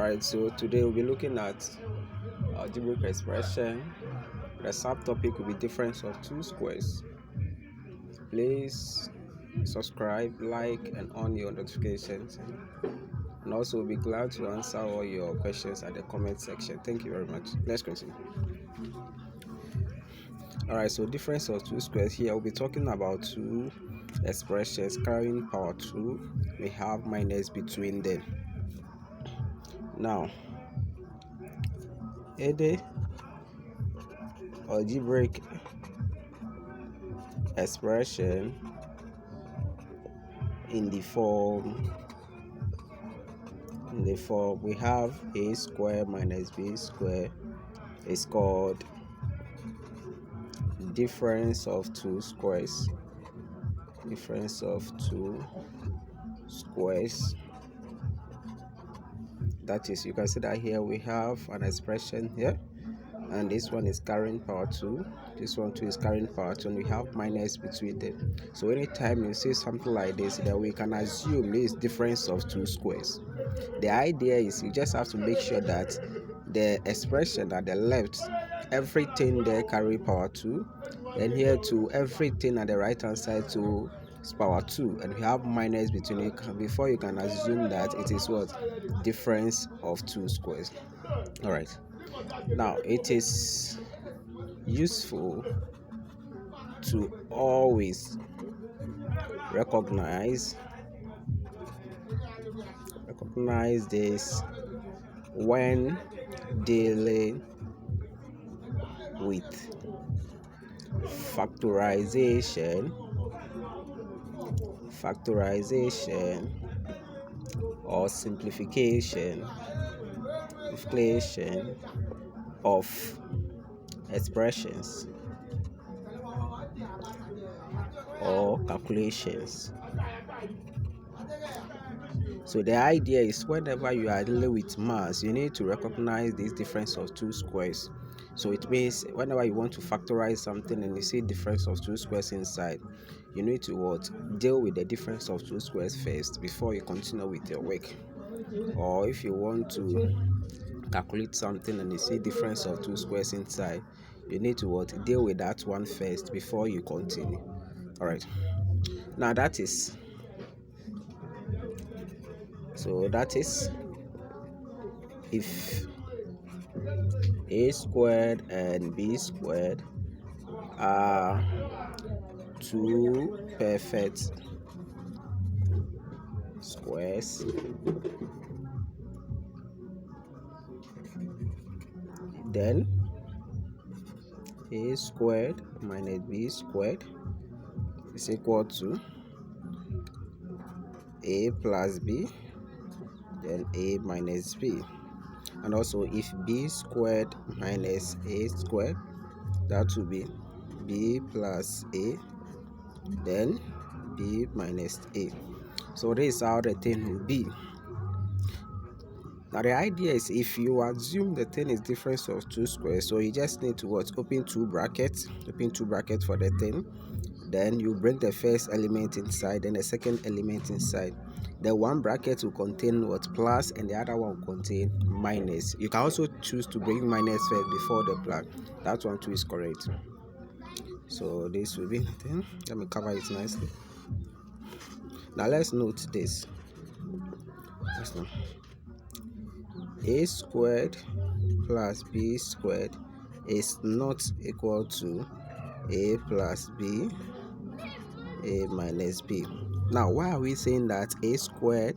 Alright, so today we'll be looking at algebraic expression. The subtopic will be difference of two squares. Please subscribe, like, and on your notifications. And also, we'll be glad to answer all your questions at the comment section. Thank you very much. Let's continue. Alright, so difference of two squares. Here we'll be talking about two expressions carrying power 2. We have minus between them. Now, the algebraic expression in the form we have a square minus b square is called difference of two squares. Difference of two squares. That is, you can see that here we have an expression here, and this one is carrying power 2, this one too is carrying power 2, and we have minus between them. So anytime you see something like this, then we can assume this difference of two squares. The idea is you just have to make sure that the expression at the left, everything there carry power 2, and here too everything at the right hand side to power 2, and we have minus between it before you can assume that it is what difference of two squares. All right, now it is useful to always recognize this when dealing with factorization or simplification of expressions or calculations. So the idea is whenever you are dealing with maths, you need to recognize this difference of two squares. So it means whenever you want to factorize something and you see difference of two squares inside, you need to deal with the difference of two squares first before you continue with your work. Or if you want to calculate something and you see difference of two squares inside, you need to deal with that one first before you continue. All right, now that is if a squared and b squared are two perfect squares, then a squared minus b squared is equal to a plus b, then a minus b. And also if b squared minus a squared, that will be b plus a, then b minus a. So this is how the thing will be. Now the idea is if you assume the thing is difference of two squares, so you just need to open two brackets for the thing. Then you bring the first element inside, then the second element inside. The one bracket will contain plus, and the other one will contain minus. You can also choose to bring minus first before the plus. That one too is correct. So this will be the thing. Let me cover it nicely. Now let's note this. A squared plus b squared is not equal to a plus b, a minus b. Now why are we saying that a squared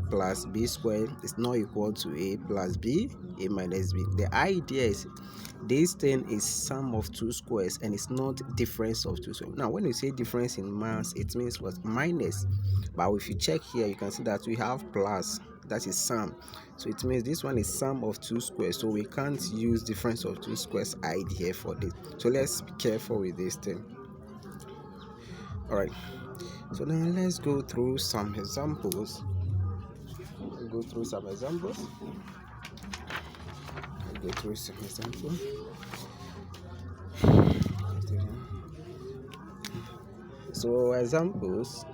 plus b squared is not equal to a plus b, a minus b? The idea is this thing is sum of two squares and it's not difference of two squares. Now when you say difference in mass, it means what? Minus. But if you check here, you can see that we have plus, that is sum. So it means this one is sum of two squares, so we can't use difference of two squares idea for this. So let's be careful with this thing. All right, so now let's go through some examples. So examples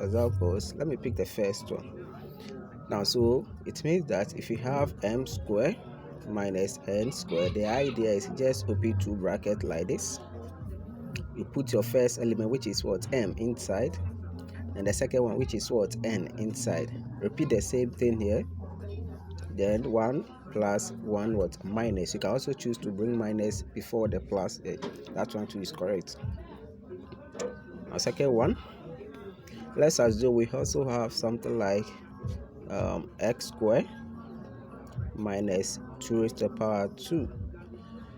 examples. Let me pick the first one. Now, so it means that if you have m squared minus n squared, the idea is just open two brackets like this. You put your first element, which is what, m, inside, and the second one, which is what, n, inside. Repeat the same thing here. Then 1 plus 1 what, minus. You can also choose to bring minus before the plus. That one too is correct. Now, second one, let's assume we also have something like x squared minus 2 raised to the power 2.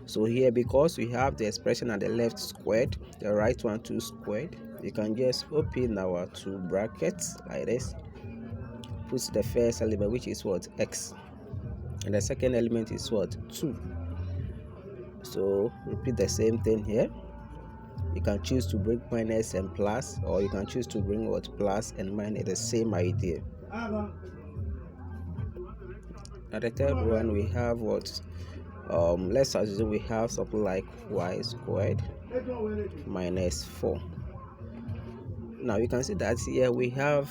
So here, because we have the expression at the left squared, the right one 2 squared, you can just open our two brackets like this. Put the first element, which is what, x, and the second element is what, 2. So repeat the same thing here. You can choose to bring minus and plus, or you can choose to bring what, plus and minus, the same idea. Now the third one, we have what, let's assume we have something like y squared minus 4. Now you can see that here we have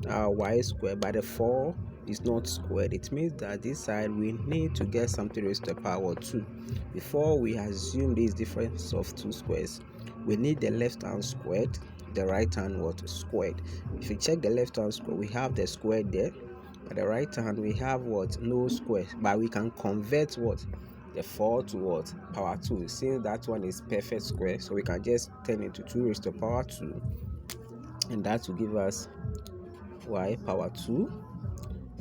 y squared, but the 4 is not squared. It means that this side we need to get something raised to the power 2. Before we assume this difference of two squares, we need the left hand squared, the right hand what, squared. If you check the left hand square, we have the square there. At the right hand we have what, no square, but we can convert what, the 4 to what, power 2. Since that one is perfect square, so we can just turn it to 2 raised to the power 2, and that will give us y power 2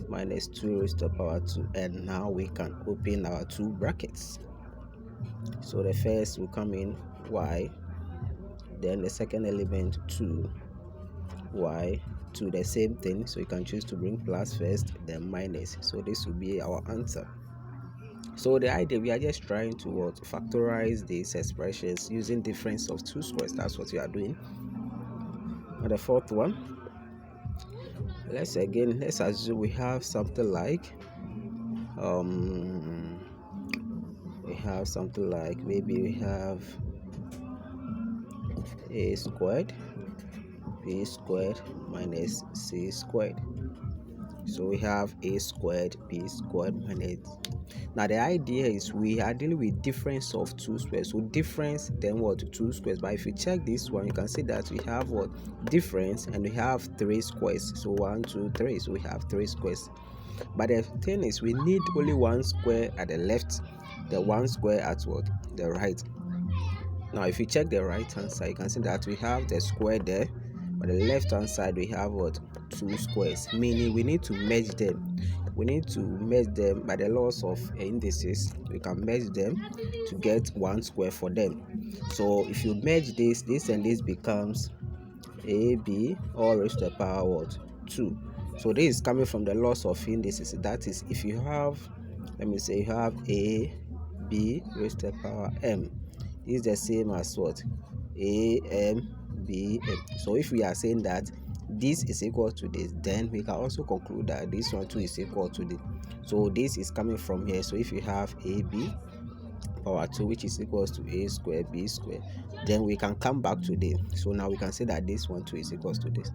minus 2 raised to the power 2. And now we can open our two brackets. So the first will come in y, then the second element 2 y, to the same thing. So you can choose to bring plus first, then minus. So this will be our answer. So the idea, we are just trying to what, factorize these expressions using difference of two squares. That's what we are doing. And the fourth one, let's assume we have something like maybe we have a squared b squared minus c squared. So we have a squared b squared minus. Now the idea is we are dealing with difference of two squares. So difference, then what, two squares. But if you check this one, you can see that we have what, difference, and we have 3 squares. So 1 2 3, so we have 3 squares. But the thing is, we need only 1 square at the left, the 1 square at what, the right. Now if you check the right hand side, you can see that we have the square there, but the left hand side we have what, 2 squares, meaning we need to merge them. We need to merge them by the laws of indices. We can merge them to get 1 square for them. So if you merge this and this becomes ab all raised to the power what, 2. So this is coming from the laws of indices. That is, if you have, let me say you have a b raised to the power m, this is the same as what, a m b m. So if we are saying that this is equal to this, then we can also conclude that this one too is equal to this. So this is coming from here. So if you have ab power 2, which is equals to a square b square, then we can come back to this. So now we can say that this one too is equals to this.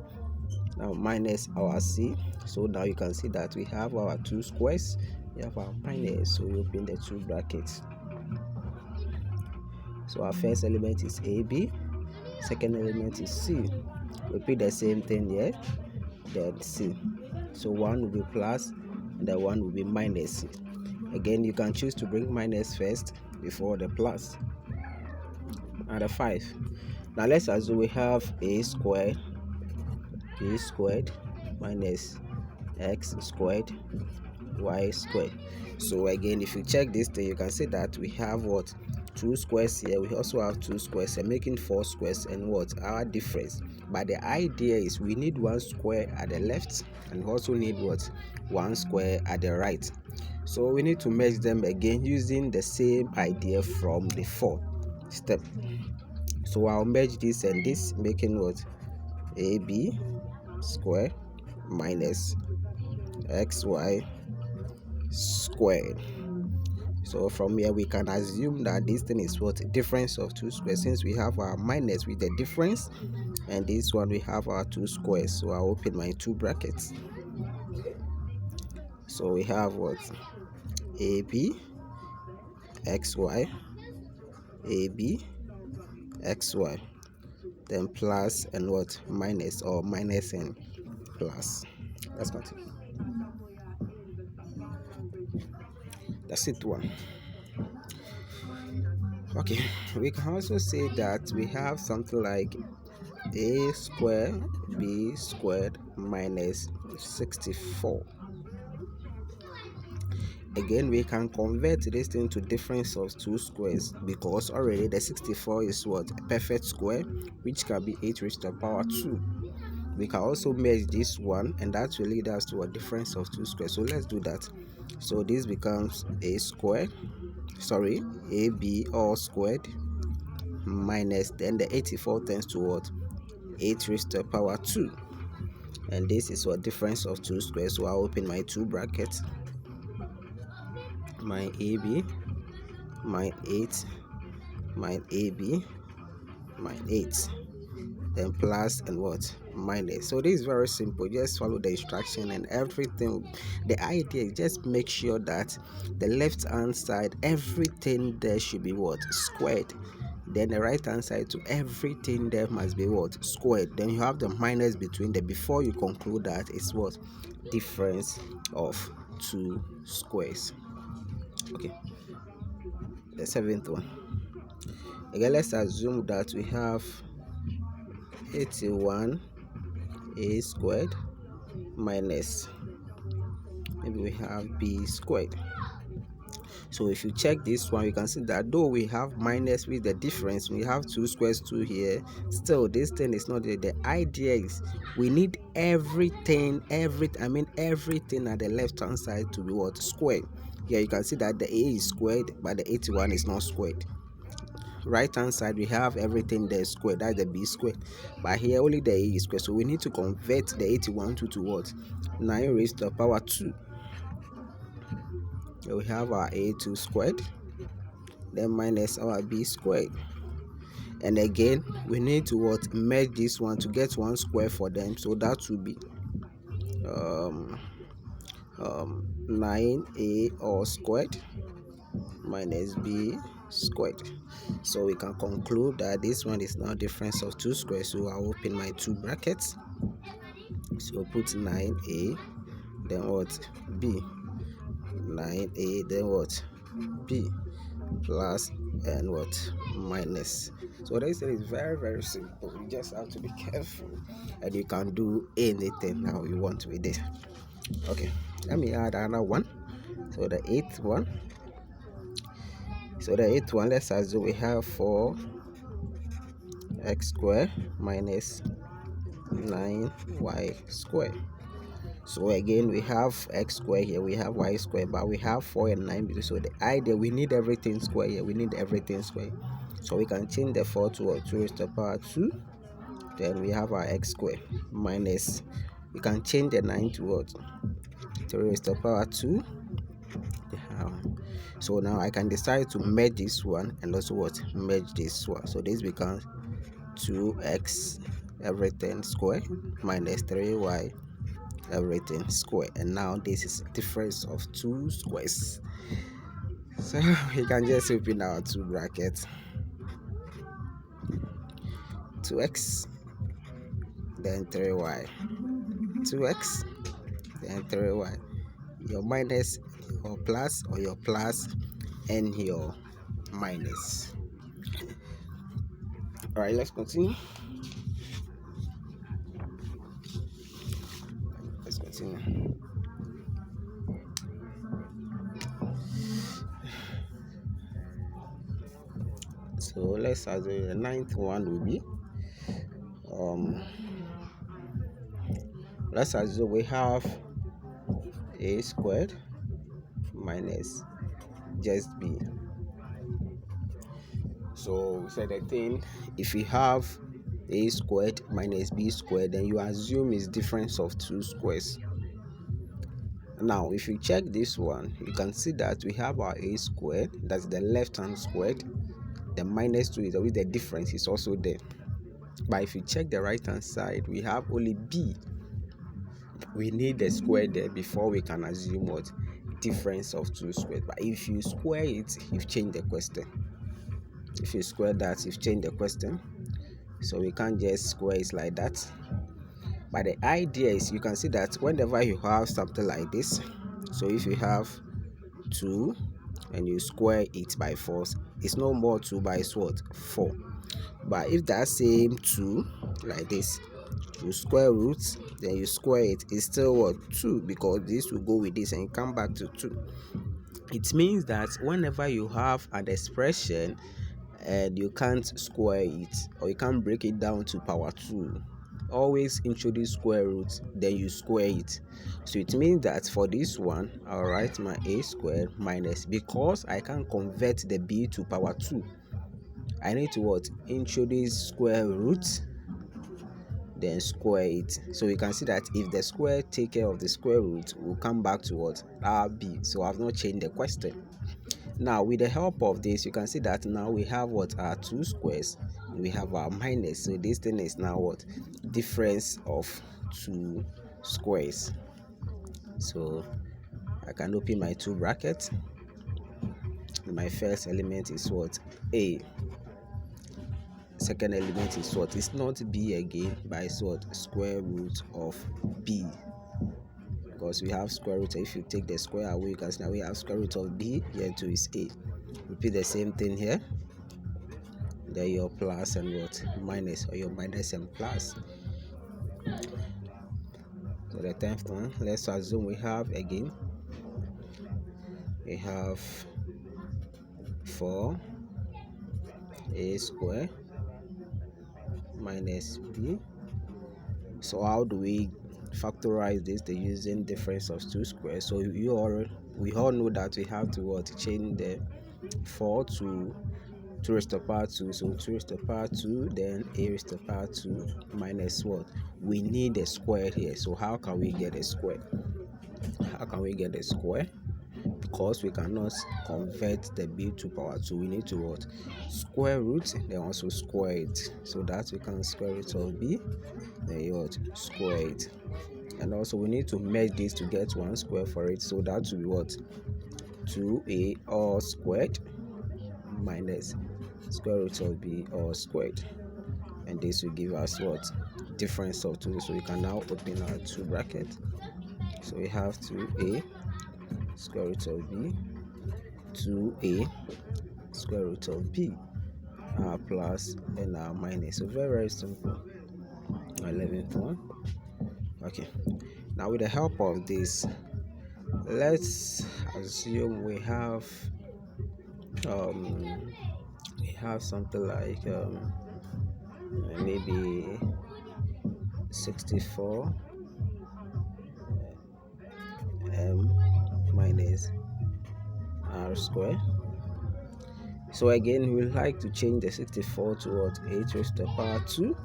Now minus our c. So now you can see that we have our 2 squares, we have our minus. So we open the two brackets. So our first element is ab, second element is c. Repeat the same thing here, then c. So 1 will be plus, and the 1 will be minus c. Again, you can choose to bring minus first before the plus. And the 5. Now let's assume we have a squared minus x squared y squared. So again, if you check this thing, you can see that we have what, 2 squares here. We also have 2 squares, and making 4 squares, and what, our difference. But the idea is we need 1 square at the left, and we also need what, 1 square at the right. So we need to merge them again using the same idea from the 4th step. So I'll merge this and this, making what, ab square minus xy squared. So from here we can assume that this thing is what? Difference of two squares, since we have our minus with the difference, and this one we have our two squares. So I'll open my two brackets. So we have what? AB xy, AB xy, then plus and what? Minus, or minus and plus. Let's continue. That's it one. Okay, we can also say that we have something like a squared b squared minus 64. Again, we can convert this into difference of two squares, because already the 64 is what? A perfect square, which can be 8 raised to the power 2. We can also merge this one, and that will lead us to a difference of two squares. So let's do that. So this becomes a square, sorry, ab all squared minus, then the 84 turns to what? 8 raised to the power 2. And this is what? Difference of two squares. So I'll open my two brackets, my AB, my 8, my AB, my 8, then plus and what? Minus. So this is very simple. Just follow the instruction and everything. The idea is just make sure that the left hand side, everything there should be what? Squared. Then the right hand side to everything there must be what? Squared. Then you have the minus between them before you conclude that it's what? Difference of two squares. Okay, the seventh one. Again, let's assume that we have 81 a squared minus, maybe we have b squared. So if you check this one, you can see that though we have minus with the difference, we have two squares, two here, still this thing is not there. The idea is we need everything at the left hand side to be what? Squared. Yeah, you can see that the a is squared, but the 81 is not squared. Right hand side we have everything there squared, that's the b squared, but here only the a is squared. So we need to convert the 81 to what? 9 raised to the power 2. So we have our a2 squared, then minus our b squared, and again we need to what? Merge this one to get one square for them. So that will be 9a all squared minus b squared. So we can conclude that this one is now difference of two squares. So I'll open my two brackets. So put 9a, then what? B. 9a, then what? B, plus and what? Minus. So this is very simple. You just have to be careful, and you can do anything now you want with it. Okay, let me add another one. So the eighth one. Let's assume we have 4x squared minus 9y squared. So again we have x squared here, we have y squared, but we have 4 and 9. So the idea, we need everything square here, we need everything square. So we can change the 4 to what? 2 raised to the power 2. Then we have our x squared minus, we can change the 9 to what? 3 raised to the power 2. So now I can decide to merge this one and also what? Merge this one. So this becomes 2x everything square minus 3y everything square. And now this is a difference of two squares. So we can just open our two brackets. 2x, then 3y. 2x, then 3y. Your minus, your plus, or your plus and your minus. All right, let's continue. So let's assume the ninth one will be let's assume we have a squared minus just b. So we said the thing, if you have a squared minus b squared, then you assume it's difference of two squares. Now if you check this one, you can see that we have our a squared, that's the left hand squared. The minus 2 is always the difference is also there. But if you check the right hand side, we have only b. We need the square there before we can assume what difference of 2 squared. But if you square it, you've changed the question. If you square that, you've changed the question. So we can't just square it like that. But the idea is, you can see that whenever you have something like this, so if you have 2 and you square it by 4, it's no more 2 by what 4. But if that same 2 like this, you square root, then you square it, it's still what 2, because this will go with this and come back to 2. It means that whenever you have an expression and you can't square it, or you can't break it down to power 2, always introduce square root, then you square it. So it means that for this one, I'll write my a squared minus, because I can convert the b to power 2, I need to what introduce square root, then square it. So you can see that if the square take care of the square root, we'll come back to what our b. So I've not changed the question. Now with the help of this, you can see that now we have what our 2 squares, we have our minus. So this thing is now what difference of 2 squares. So I can open my 2 brackets. My first element is what a, second element is what, it's not b again, but it's what square root of b, because we have square root. If you take the square away, you can see now we have square root of b. Here too is a. Repeat the same thing here, then your plus and what minus, or your minus and plus. So the 10th one, let's assume we have again, we have 4 a square minus b. So how do we factorize this? They're using difference of 2 squares. So we all know that we have to what change the 4 to 2 raised to the power 2. So 2 raised to the power 2, then a raised to the power 2 minus what? We need a square here. So how can we get a square? How can we get a square? Because we cannot convert the b to power 2, we need to what square root, then also square it, so that we can square root of b, then you what square it. And also we need to merge this to get 1 square for it, so that will be what 2a all squared minus square root of b all squared, and this will give us what difference of 2. So we can now open our 2 brackets. So we have 2a square root of b, 2a square root of b, our plus and our minus. So very simple. 11th one. Okay, now with the help of this, let's assume we have something like maybe 64 m minus r square. So again, we like to change the 64 to what 8 raised to the power 2.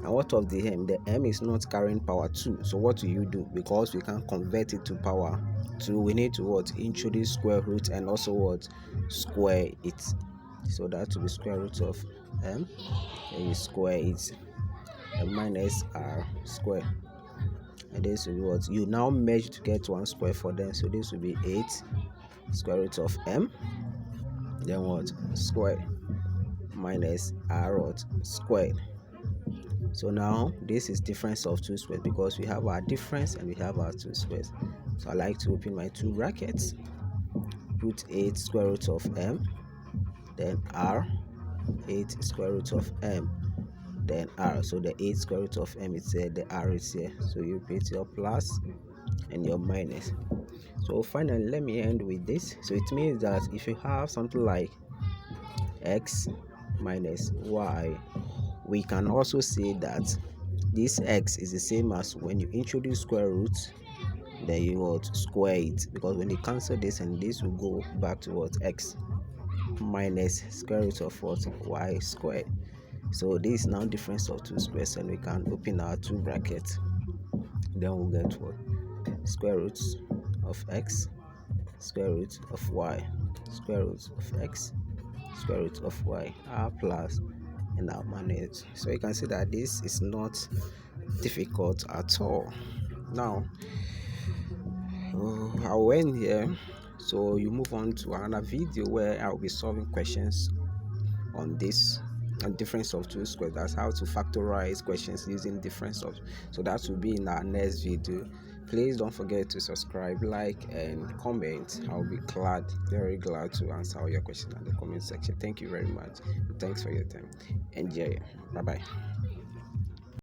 And what of the m? The m is not carrying power 2. So what do you do? Because we can convert it to power 2, we need to what introduce square root and also what square it. So that will be square root of m, and you square it, and minus r square. And this will be what you now merge to get 1 square for them. So this will be 8 square root of m, then what square minus r what squared. So now this is difference of 2 squares, because we have our difference and we have our 2 squares. So I like to open my 2 brackets, put 8 square root of m, then r, 8 square root of m, then r. So the 8 square root of m is here, the r is here. So you put your plus and your minus. So finally, let me end with this. So it means that if you have something like x minus y, we can also say that this x is the same as when you introduce square root, then you would square it, because when you cancel this and this will go back to what x minus square root of what y squared. So this is now difference of 2 squares, and we can open our 2 brackets, then we'll get what square root of x, square root of y, square root of x, square root of y, r plus, and our manage. So you can see that this is not difficult at all. Now I'll end here, so you move on to another video where I'll be solving questions on this, on difference of two squares. That's how to factorize questions using difference of. So that will be in our next video. Please don't forget to subscribe, like, and comment. I'll be glad, very glad to answer all your questions in the comment section. Thank you very much. Thanks for your time. Enjoy. Bye bye.